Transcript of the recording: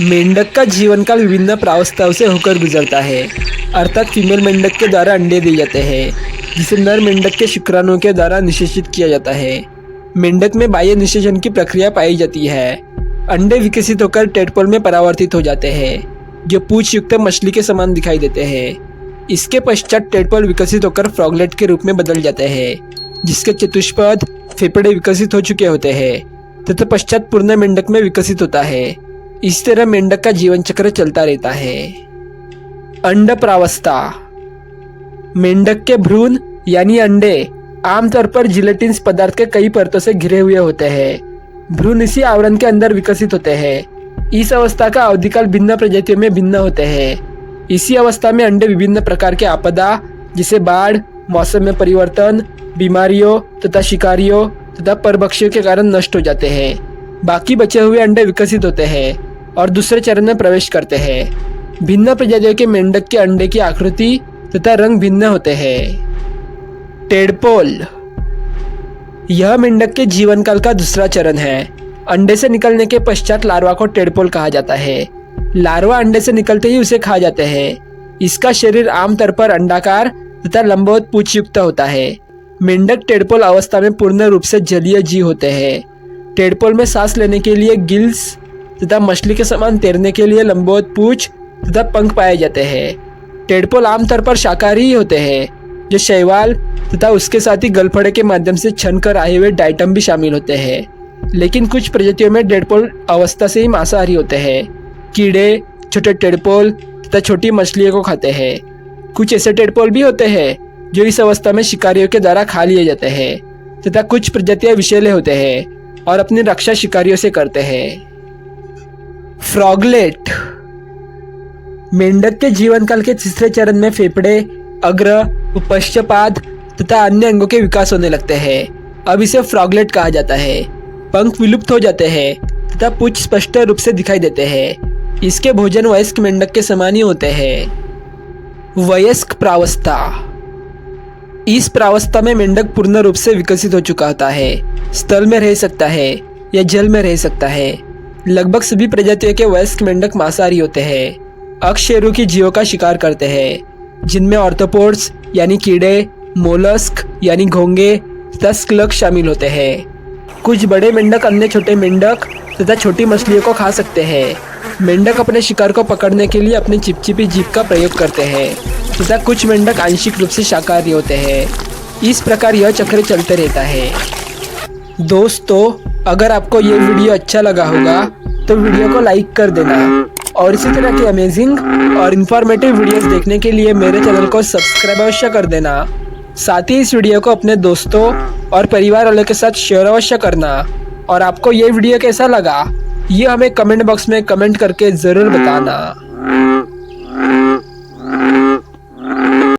मेंढक का जीवन काल विभिन्न प्रावस्थाओं से होकर गुजरता है, अर्थात फीमेल मेंढक के द्वारा अंडे दिए जाते हैं, जिसे नर मेंढक के शुक्राणुओं के द्वारा निषेचित किया जाता है। मेंढक में बाह्य निषेचन की प्रक्रिया पाई जाती है। अंडे विकसित होकर टेडपोल में परावर्तित हो जाते हैं, जो पूंछ युक्त मछली के समान दिखाई देते हैं। इसके पश्चात टेडपोल विकसित होकर फ्रॉगलेट के रूप में बदल जाते हैं, जिसके चतुष्पद फेफड़े विकसित हो चुके होते हैं तथा पश्चात पूर्ण मेंढक में विकसित होता है। इस तरह मेंढक का जीवन चक्र चलता रहता है। अंडप्रावस्था। मेंढक के भ्रूण यानी अंडे आमतौर पर जिलेटिन्स पदार्थ के कई परतों से घिरे हुए होते हैं। भ्रूण इसी आवरण के अंदर विकसित होते हैं। इस अवस्था का अवधिकाल भिन्न प्रजातियों में भिन्न होते हैं। इसी अवस्था में अंडे विभिन्न प्रकार के आपदा जैसे बाढ़, मौसम में परिवर्तन, बीमारियों तथा शिकारियों तथा परभक्षियों के कारण नष्ट हो जाते हैं। बाकी बचे हुए अंडे विकसित होते हैं और दूसरे चरण में प्रवेश करते हैं। भिन्न प्रजातियों के मेंढक के अंडे की आकृति तथा रंग भिन्न होते हैं। टेडपोल। यह मेंढक के जीवन काल का दूसरा चरण है। अंडे से निकलने के पश्चात लार्वा को टेडपोल कहा जाता है। लार्वा अंडे से निकलते ही उसे खा जाते हैं। इसका शरीर आमतौर पर अंडाकार तथा लंबवत पूंछ युक्त होता है। मेंढक टेडपोल अवस्था में पूर्ण रूप से जलीय जीव होते हैं। टेडपोल में सांस लेने के लिए गिल्स तथा मछली के समान तैरने के लिए लंबवत पूंछ तथा पंख पाए जाते हैं। टेडपोल आमतौर पर शाकाहारी ही होते हैं, जो शैवाल तथा उसके साथ ही गलफड़े के माध्यम से छनकर आए हुए डाइटम भी शामिल होते हैं। लेकिन कुछ प्रजातियों में टेडपोल अवस्था से ही मांसाहारी होते हैं। कीड़े, छोटे टेडपोल तथा छोटी मछलियों को खाते हैं। कुछ ऐसे टेडपोल भी होते हैं जो इस अवस्था में शिकारियों के द्वारा खा लिए जाते हैं तथा कुछ प्रजातियां विषैले होते हैं और अपनी रक्षा शिकारियों से करते हैं। फ्रॉगलेट। मेंढक के जीवन काल के तीसरे चरण में फेफड़े, अग्र, पश्चपाद तथा अन्य अंगों के विकास होने लगते हैं। अब इसे फ्रॉगलेट कहा जाता है। पंख विलुप्त हो जाते हैं तथा पूंछ स्पष्ट रूप से दिखाई देते हैं। इसके भोजन वयस्क मेंढक के समान ही होते हैं। वयस्क प्रावस्था। इस प्रावस्था में मेंढक पूर्ण रूप से विकसित हो चुका होता है। स्थल में रह सकता है या जल में रह सकता है। लगभग सभी प्रजातियों के वयस्क मेंढक मांसाहारी होते हैं। अकशेरुकी जीवों का शिकार करते हैं, जिनमें ऑर्थोपोड्स यानी कीड़े, मोलस्क यानी घोंगे तथा स्क्लक शामिल होते हैं। कुछ बड़े मेंढक अन्य छोटे मेंढक तथा छोटी मछलियों को खा सकते हैं। मेंढक अपने शिकार को पकड़ने के लिए अपनी चिपचिपी जीभ का प्रयोग करते हैं तथा कुछ मेंढक आंशिक रूप से शाकाहारी होते हैं। इस प्रकार यह चक्र चलते रहता है। दोस्तों, अगर आपको ये वीडियो अच्छा लगा होगा तो वीडियो को लाइक कर देना और इसी तरह की अमेजिंग और इन्फॉर्मेटिव वीडियोस देखने के लिए मेरे चैनल को सब्सक्राइब अवश्य कर देना। साथ ही इस वीडियो को अपने दोस्तों और परिवार वालों के साथ शेयर अवश्य करना। और आपको ये वीडियो कैसा लगा ये हमें कमेंट बॉक्स में कमेंट करके ज़रूर बताना।